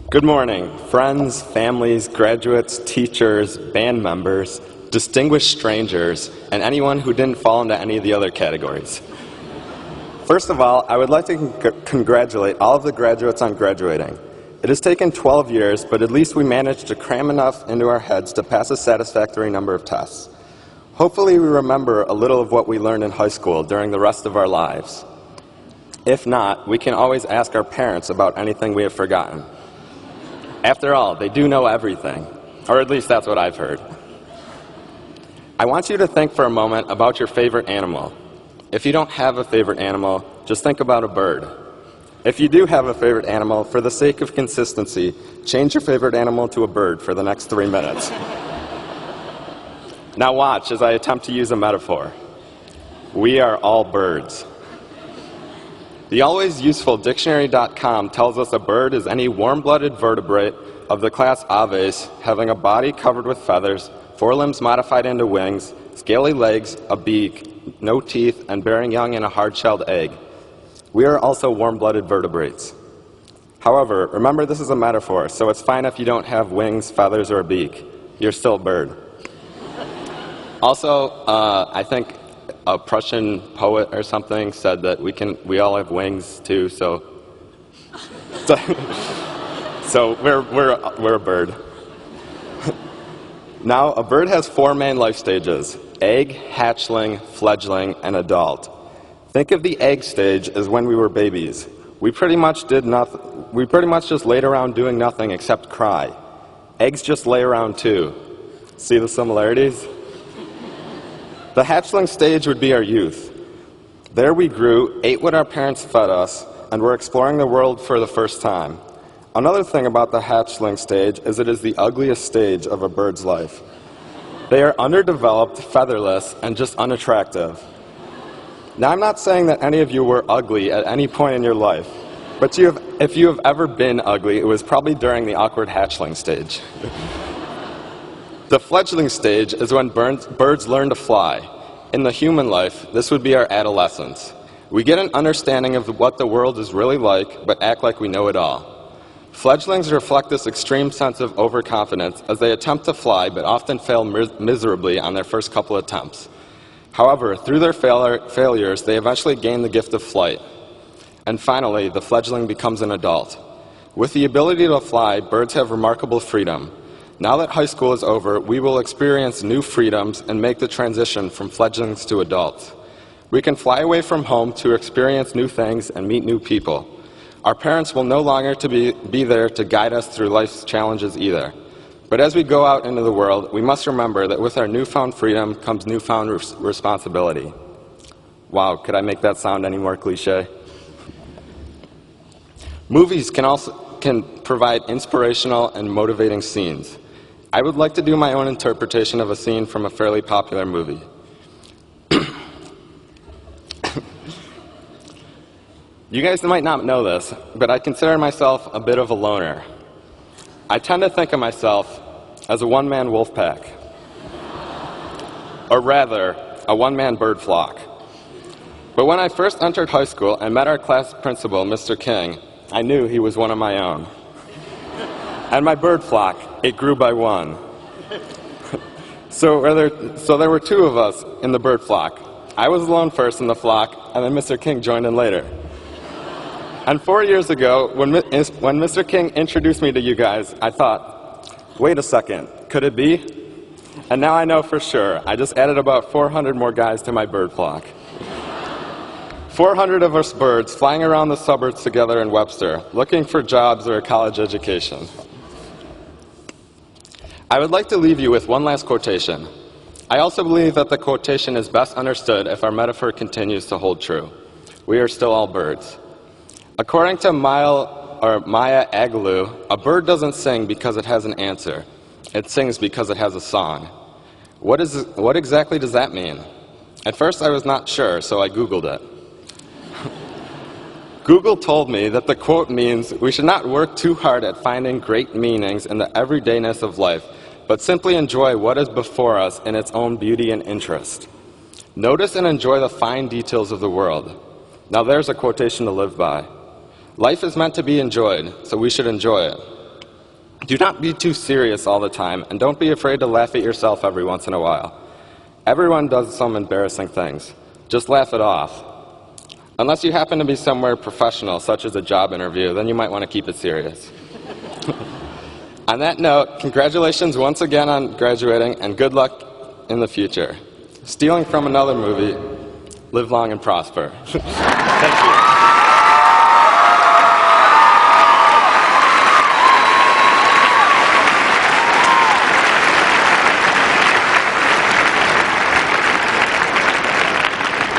Good morning, friends, families, graduates, teachers, band members, distinguished strangers, and anyone who didn't fall into any of the other categories. First of all, I would like to congratulate all of the graduates on graduating. It has taken 12 years, but at least we managed to cram enough into our heads to pass a satisfactory number of tests. Hopefully we remember a little of what we learned in high school during the rest of our lives. If not, we can always ask our parents about anything we have forgotten. After all, they do know everything, or at least that's what I've heard. I want you to think for a moment about your favorite animal. If you don't have a favorite animal, just think about a bird. If you do have a favorite animal, for the sake of consistency, change your favorite animal to a bird for the next 3 minutes. Now watch as I attempt to use a metaphor. We are all birds. The always useful dictionary.com tells us a bird is any warm-blooded vertebrate of the class Aves having a body covered with feathers, forelimbs modified into wings, scaly legs, a beak, no teeth, and bearing young in a hard-shelled egg. We are also warm-blooded vertebrates. However, remember this is a metaphor, so it's fine if you don't have wings, feathers, or a beak. You're still a bird. Also, I think a Prussian poet or something said that we all have wings too, so we're a bird. Now, a bird has 4 main life stages: egg, hatchling, fledgling, and adult. Think of the egg stage as when we were babies. We pretty much just laid around doing nothing except cry. Eggs just lay around too. See the similarities? The hatchling stage would be our youth. There we grew, ate what our parents fed us, and were exploring the world for the first time. Another thing about the hatchling stage is it is the ugliest stage of a bird's life. They are underdeveloped, featherless, and just unattractive. Now, I'm not saying that any of you were ugly at any point in your life, but if you have ever been ugly, it was probably during the awkward hatchling stage. The fledgling stage is when birds learn to fly. In the human life, this would be our adolescence. We get an understanding of what the world is really like, but act like we know it all. Fledglings reflect this extreme sense of overconfidence as they attempt to fly, but often fail miserably on their first couple attempts. However, through their failures, they eventually gain the gift of flight. And finally, the fledgling becomes an adult. With the ability to fly, birds have remarkable freedom. Now that high school is over, we will experience new freedoms and make the transition from fledglings to adults. We can fly away from home to experience new things and meet new people. Our parents will no longer be there to guide us through life's challenges either. But as we go out into the world, we must remember that with our newfound freedom comes newfound responsibility. Wow, could I make that sound any more cliche? Movies can provide inspirational and motivating scenes. I would like to do my own interpretation of a scene from a fairly popular movie. You guys might not know this, but I consider myself a bit of a loner. I tend to think of myself as a one-man wolf pack, or rather, a one-man bird flock. But when I first entered high school and met our class principal, Mr. King, I knew he was one of my own. And my bird flock, it grew by one. So there were 2 of us in the bird flock. I was alone first in the flock, and then Mr. King joined in later. And 4 years ago, when Mr. King introduced me to you guys, I thought, wait a second, could it be? And now I know for sure. I just added about 400 more guys to my bird flock. 400 of us birds flying around the suburbs together in Webster, looking for jobs or a college education. I would like to leave you with one last quotation. I also believe that the quotation is best understood if our metaphor continues to hold true. We are still all birds. According to Maya Angelou, a bird doesn't sing because it has an answer. It sings because it has a song. What exactly does that mean? At first I was not sure, so I Googled it. Google told me that the quote means we should not work too hard at finding great meanings in the everydayness of life, but simply enjoy what is before us in its own beauty and interest. Notice and enjoy the fine details of the world. Now there's a quotation to live by. Life is meant to be enjoyed, so we should enjoy it. Do not be too serious all the time, and don't be afraid to laugh at yourself every once in a while. Everyone does some embarrassing things. Just laugh it off. Unless you happen to be somewhere professional, such as a job interview, then you might want to keep it serious. On that note, congratulations once again on graduating, and good luck in the future. Stealing from another movie, live long and prosper. Thank you.